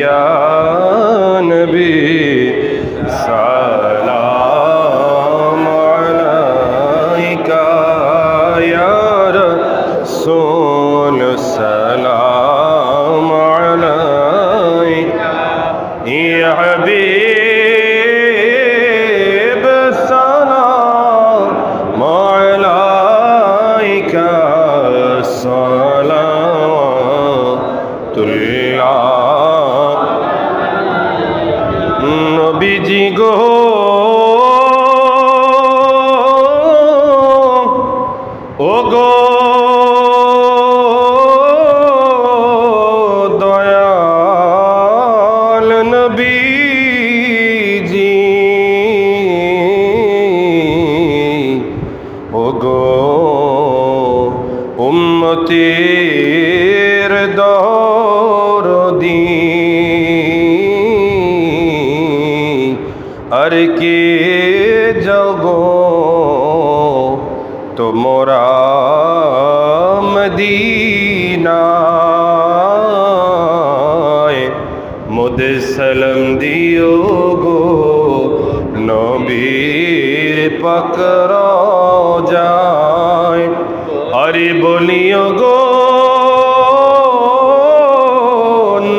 या नबी सलाम अलैका या रसूल सलाम अलैका या हबीब सलाम अलैका सलावतुल्लाह नबीजी गो ओ गो दयाल नबीजी ओ गो उम्मतेर दरदी আর কে জগো তোমরা মদিনায় মোদে সালাম দিও গো নবীর পাক রওজায় আরে বলিও গো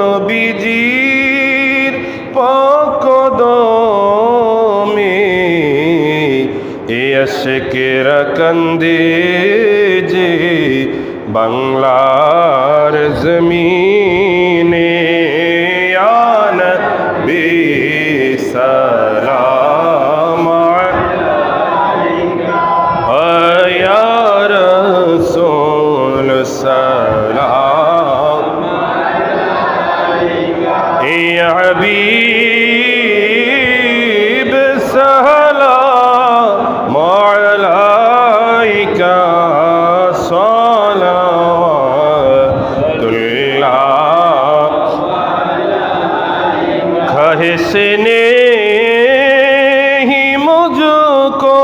নবীজির পাক কদমে এ আশিকেরা কান্দে যে বাংলার জমিনে ইয়া নবী সালাম আলাইকা ইয়া রাসূল সালাম আলাইকা ইয়া হাবিব সালাম আলাইকা सलावतुल्लाह कहने ही मुझको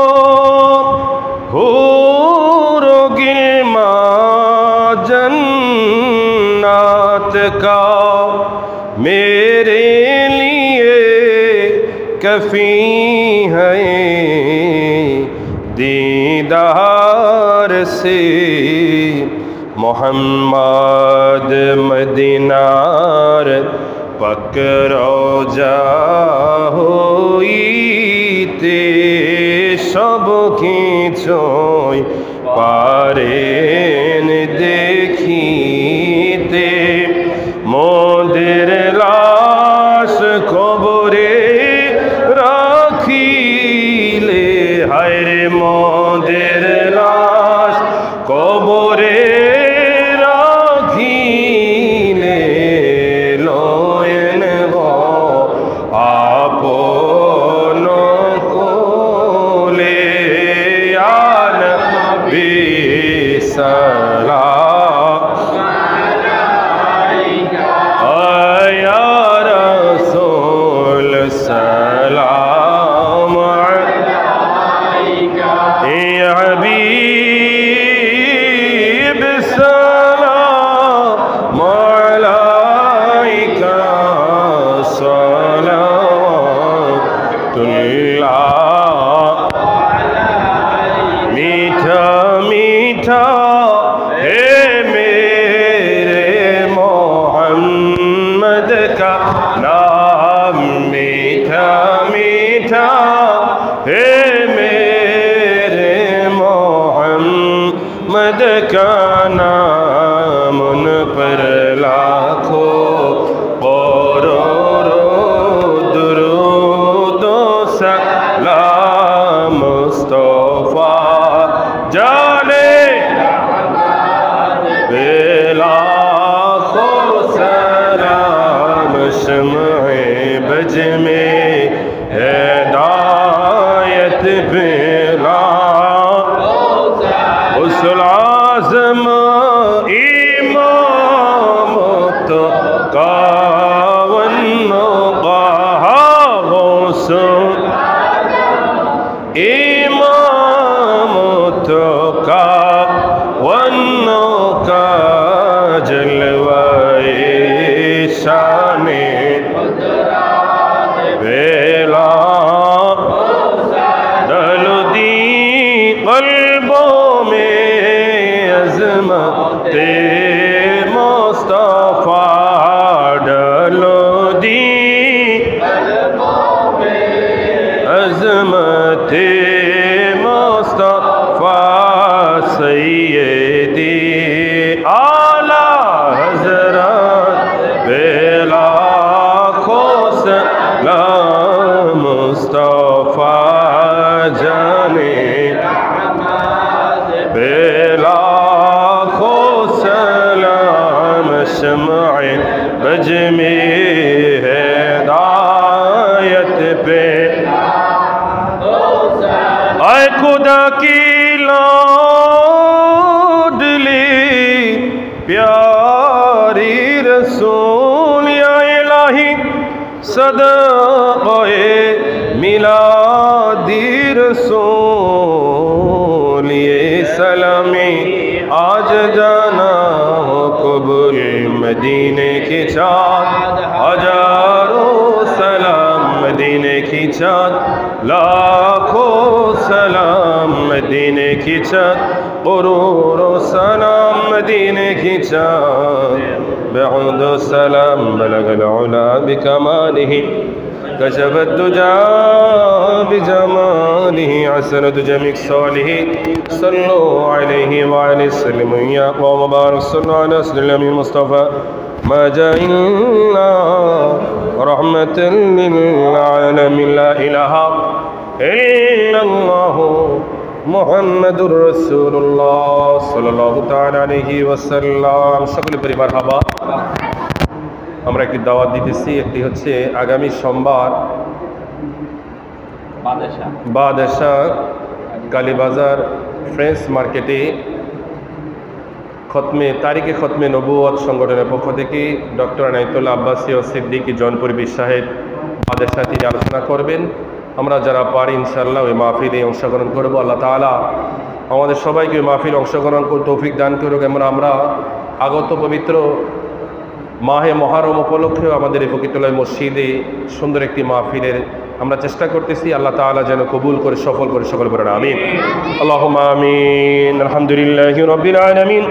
हूरोगे माँ जन्नत का मेरे लिए कफी है दीदार से मोहम्मद मदीनार पाक रौजा হইতে সব কিছুই পারেন দেখিতে মোদের লাশ কবরে রাখিলে হায়রে মোদের লাশ কবরে রাখিলে লয়েন গো আপন কোলে ইয়া নবী সালাম আলাইকা ইয়া রাসূল সালাম আলাইকা ইয়া হাবিব সালাম আলাইকা সালাওয়াতুল্লাহ मीठा मीठा है मेरे मोहम्मद का नाम मीठा मीठा है मेरे मोहम्मद का नाम उन पर लाखों करोड़ों दुरूद सलाम मुस्तफा जाने लाखों सलाम शम्ए बज में हिदायत बेला उस लाज़िम इमाम तो कावन्नो कहावों इमाम तो कावन्नो का जलवाए शान खुदा की लाडली प्यारी रसूल या इलाही सदाए मिलादी रसूल ये सलामी आज जाना हो कबूल मदीने की चाँद हजारों सलाम मदीने की चाँद लाखों सलाम मदीने की चाँद करोड़ों सलाम मदीने की चाँद بعد السلام بلغ العلا بكماله كشف الدجى بجماله عسنت جميع صالح صلوا عليه وعلى وسلم يا قوم بارك صلوا على سيدنا المصطفى ما جاء إلا رحمة للعالمين لا إله إلا الله محمد رسول الله صلى الله تعالى عليه وسلم সকল পরিবার হাবা আমরা একটি দাওয়াত দিতেছি একটি হচ্ছে আগামী সোমবার বাদশা কালীবাজার ফ্রেন্স মার্কেটে তারিখে খতমে নবুয়ত সংগঠনের পক্ষ থেকে ডক্টর আনাইতুল্লাহ আব্বাসী ও সিদ্দিকী জনপুর সাহেব বাদশা তিনি আলোচনা করবেন। আমরা যারা পারি ইনশাআল্লাহ ওই মাহফিলে অংশগ্রহণ করব। আল্লাহ তাআলা আমাদের সবাইকে ওই মাহফিলে অংশগ্রহণ করতে তৌফিক দান করুক। আমরা আগত পবিত্র মাহে মহরম উপলক্ষেও আমাদের এই ফকিরতলায় মসজিদে সুন্দর একটি মাহফিলের আমরা চেষ্টা করতেছি। আল্লাহ তাআলা যেন কবুল করে সফল করে সকল বলেন আমিন। আল্লাহুম্মা আমিন। আলহামদুলিল্লাহি রাব্বিল আলামিন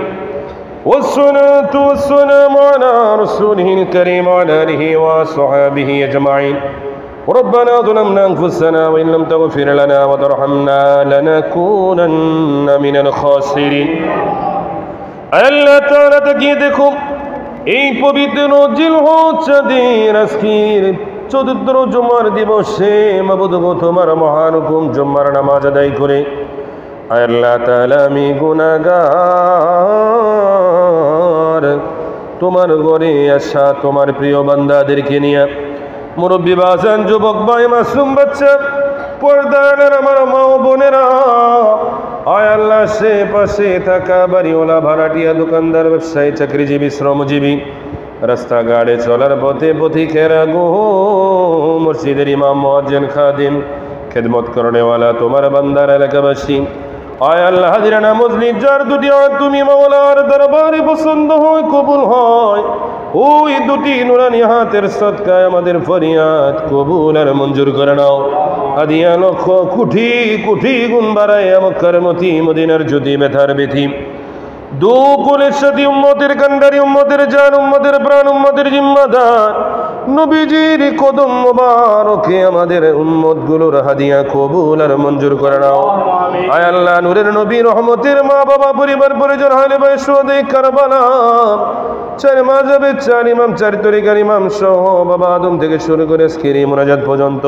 والصلاة والسلام على رسوله الكريم وعلى آله وصحبه أجمعين. ربنا ظلمنا أنفسنا وإن لم تغفر لنا وترحمنا لنكونن من الخاسرين. আল্লাহ তাআলা তাকিয়ে দেখো এই পবিত্র জিলহজ্জের আজকের চতুর্থ জুমার দিবসে মাবুদ গো তোমার মহান হুকুম জুমার নামাজ আদায় করে আল্লাহ তাআলা আমি গুনাহগার তোমার ঘরে আসা তোমার প্রিয় বান্দাদেরকে নিয়ে মুরব্বী বাজান যুবক ভাই মাসুম বাচ্চা পর্দার আমার মা ও বোনেরা আয় আল্লাহ সে পাশে থাকা বাড়িওয়ালা ভাড়াটিয়া দোকানদার ব্যবসায়ী চাকরিজীবী শ্রমজীবী রাস্তাঘাটে চলার পথে পথিকেরা গো মসজিদের ইমাম মুয়াজ্জিন খাদিম খেদমত করনেওয়ালা তোমার বান্দার এলাকাবাসী আয় আল্লাহ হাজিরানা মজলিস যার দুটি তুমি মাওলার দরবারে পছন্দ হয় কবুল হয় ওই দুটি নুরানি হাতের সদকায় আমাদের ফরিয়াদ কবুল আর মঞ্জুর করে নাও। হাদিয়া লক্ষ কোটি কোটি গুণ বাড়ায় মক্কার মতি মদিনার জ্যোতি ব্যথার ব্যথি দুকুলের সাথে উম্মতের কান্ডারি উম্মতের জান উম্মতের প্রাণ উম্মতের জিম্মাদার নবীজির কদম মোবারকে আমাদের উম্মতগুলোর হাদিয়া কবুল আর মঞ্জুর করে নাও। আয় আল্লাহ নূরের নবী রহমতের মা বাবা পরিবার পরিজন আহলে বাইত শুহাদায়ে কারবালা চার মাযহাবের চার ইমাম চার তরিকার ইমাম সহ বাবা আদম থেকে শুরু করে আজকের এই মুনাজাত পর্যন্ত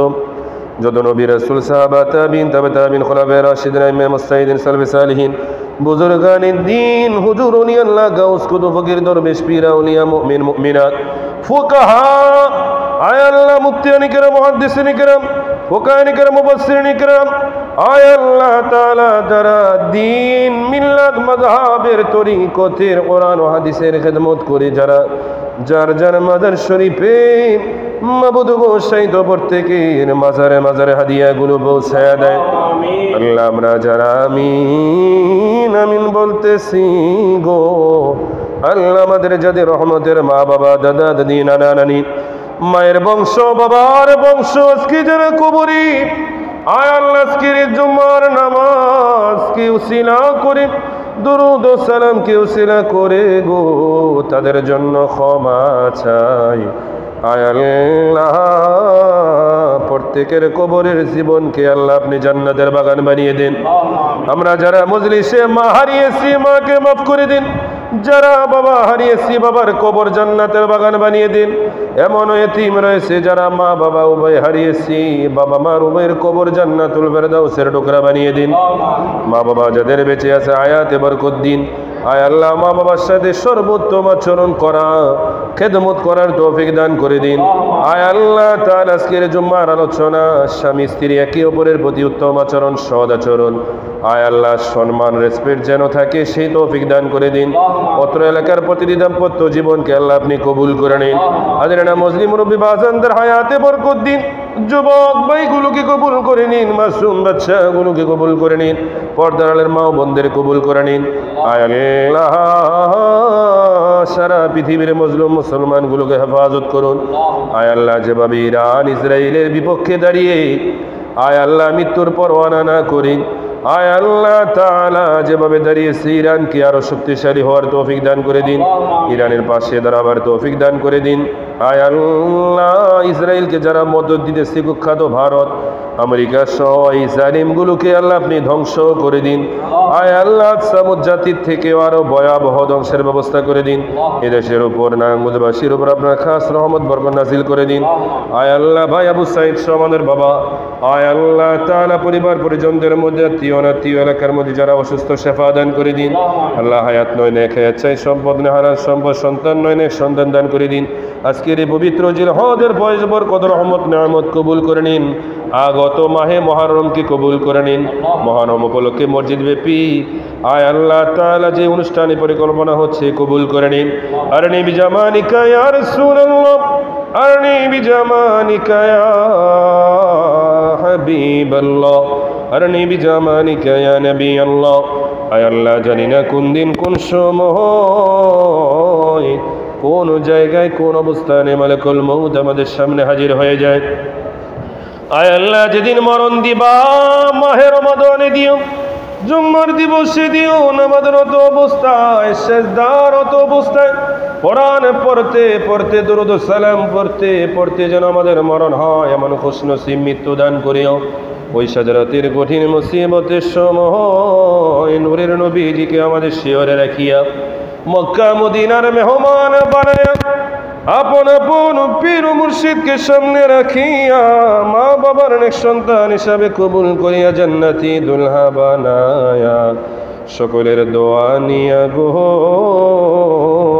যত নবী রাসূল সাহাবা তাবিঈন তাবে তাবিঈন খুলাফায়ে রাশিদিন আইম্মা মুস্তাহিদিন সালফে সালিহিন বুজুরগানে দ্বীন হুজুর ওলিয়া আল্লাহ গাউস কুতুব ফকির দরবেশ পীর আউলিয়া মুমিন মুমিনাত ফুকাহা আয় আল্লাহ মুফতিয়ান কিরাম মুহাদ্দিসিন কিরাম ফুকাহায়ে কিরাম মুফাসসিরিন কিরাম আয় আল্লাহ তাআলা যারা দ্বীন মিল্লাত মাযহাবের তরিকতের কোরআন ও হাদিসের খেদমত করে যারা যার যার মাজার শরীফে মাবুদ গো শহীদ প্রত্যেকের মাজারে মাজারে হাদিয়াগুলো পৌঁছায়া দেয়। আল্লাহ আমরা যারা আমিন আমিন বলতেছি গো আল্লাহ আমাদের যাদের রহমতের মা বাবা দাদা দাদি নানা নানি মায়ের বংশ বাবার বংশ আজকে যারা কবরি আয় আল্লাহ আজকের জুমার নামাজ কে উসিলা করে দুরুদ ও সালাম কে উসিলা করে গো তাদের জন্য ক্ষমা চাই। আয় আল্লাহ প্রত্যেকের কবরের জীবনকে আল্লাহ আপনি জান্নাতের বাগান বানিয়ে দিন। আমরা যারা মজলিসে মা হারিয়েছি মাকে মাফ করে দিন, যারা বাবা হারিয়েছি বাবার কবর জান্নাতের বাগান বানিয়ে দিন। এমন এতিম রয়েছে যারা মা বাবা উভয় হারিয়েছি বাবা মার উভয়ের কবর জান্নাতুল ফেরদাউসের টুকরা বানিয়ে দিন। মা বাবা যাদের বেঁচে আছে আয়াতে বরকত দিন, আয় আল্লাহ মা বাবার সাথে সর্বোত্তম আচরণ করা, খেদমত করার তৌফিক দান করে দিন। আয় আল্লাহ তাআলা আজকের জুম্মার আলোচনা স্বামী স্ত্রী একে অপরের প্রতি উত্তম আচরণ, সদ আচরণ, আয় আল্লাহ সম্মান রেসপেক্ট যেন থাকে সেই তৌফিক দান করে দিন। অত্র এলাকার প্রতিটি দাম্পত্য জীবনকে আল্লাহ আপনি কবুল করে নিন। হাজিরানা মুসলিম মুরব্বী বাজানদের হায়াতে বরকত দিন। যুবক ভাইগুলোকে কবুল করে নিন, মাসুম বাচ্চাগুলোকে কবুল করে নিন, পর্দার আড়ালের মা বোনদের কবুল করে নিন। আয় আল্লাহ সারা পৃথিবীর মজলুম মুসলমানগুলোকে হেফাজত করুন। আয় আল্লাহ যেভাবে ইরান ইসরায়েলের বিপক্ষে দাঁড়িয়ে আয় আল্লাহ মৃত্যুর পরোয়ানা না করি, আয় আল্লাহ তাআলা যেভাবে দাঁড়িয়েছে ইরানকে আরো শক্তিশালী হওয়ার তৌফিক দান করে দিন, ইরানের পাশে দাঁড়াবার তৌফিক দান করে দিন। আয় আল্লাহ ইসরায়েলকে যারা মদদ দিতেছে কুখ্যাত ভারত আমেরিকা সহ এই জালিমগুলোকে আল্লাহ আপনি ধ্বংস করে দিন। আয় আল্লাহ সামুদ জাতির থেকে আরো ভয়াবহ ধ্বংসের ব্যবস্থা করে দিন। এদেশের উপর নাঙ্গলবাসীর উপর আপনার খাস রহমত বরকত নাজিল করে দিন। আয় আল্লাহ ভাই আবু সাইদ সহ আমাদের বাবা, আয় আল্লাহ তাআলা পরিবার পরিজনদের মধ্যে আত্মীয় অনাত্মীয় এলাকার মধ্যে যারা অসুস্থ শেফা দান করে দিন। আল্লাহ হায়াত নয় নেক হায়াত চাই, সম্পদ নয় হারাল সম্পদ, সন্তান নয় নেক সন্তান দান করে দিন। আজকের এই পবিত্র জিলহজের ফয়েজ বরকত রহমত নিয়ামত কবুল করে নিন। আগত মাহে মুহররমকে কবুল করে নিন। মহানম উপলক্ষে মসজিদ ব্যাপী আয় আল্লাহ তাআলা যে অনুষ্ঠানে পরিকল্পনা হচ্ছে কবুল করে নিন। আরনি বিজামানিকা ইয়া রাসূলুল্লাহ, আরনি বিজামানিকা ইয়া হাবিবাল্লাহ, আরনি বিজামানিকা ইয়া নবী আল্লাহ। আয় আল্লাহ জানি না কোন দিন কোন সময় কোন জায়গায় কোন অবস্থানে মালাকুল মউত আমাদের সামনে হাজির হয়ে যায়। আয় আল্লাহ যেদিন মরণ দিবা মাহে রমাদানে দিও, জুম্মার দিবসে দিও, নামাজরত অবস্থায় সেজদারত অবস্থায় কোরআন পড়তে পড়তে দরুদ ও সালাম পড়তে পড়তে যেন আমাদের মরণ হয়, এমন খুশনসিব মৃত্যু দান করিও। ওই সাজারাতের কঠিন মুসিবতের সময় নূরের নবীজিকে আমাদের শিয়রে রাখিয়া মক্কা মদিনার মেহমান বানায়া আপন আপন পীর ও মুর্শিদকে সামনে রাখিয়া মা বাবার নেক সন্তান হিসাবে কবুল করিয়া জান্নাতি দুলহা বানায়া সকলের দোয়া নিয়া গো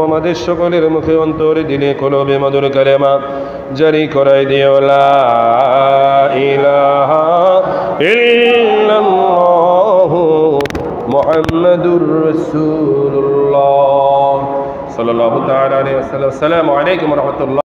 আমাদের সকলের মুখে অন্তরে দিলে কলবে মধুর কালেমা জারি করাই দিও লা ইলাহা ইল্লাল্লাহু মুহাম্মাদুর রাসূলুল্লাহ সাল্লাল্লাহু তাআলা আলাইহি ওয়াসাল্লাম। আসসালামু আলাইকুম ওয়া রাহমাতুল্লাহ।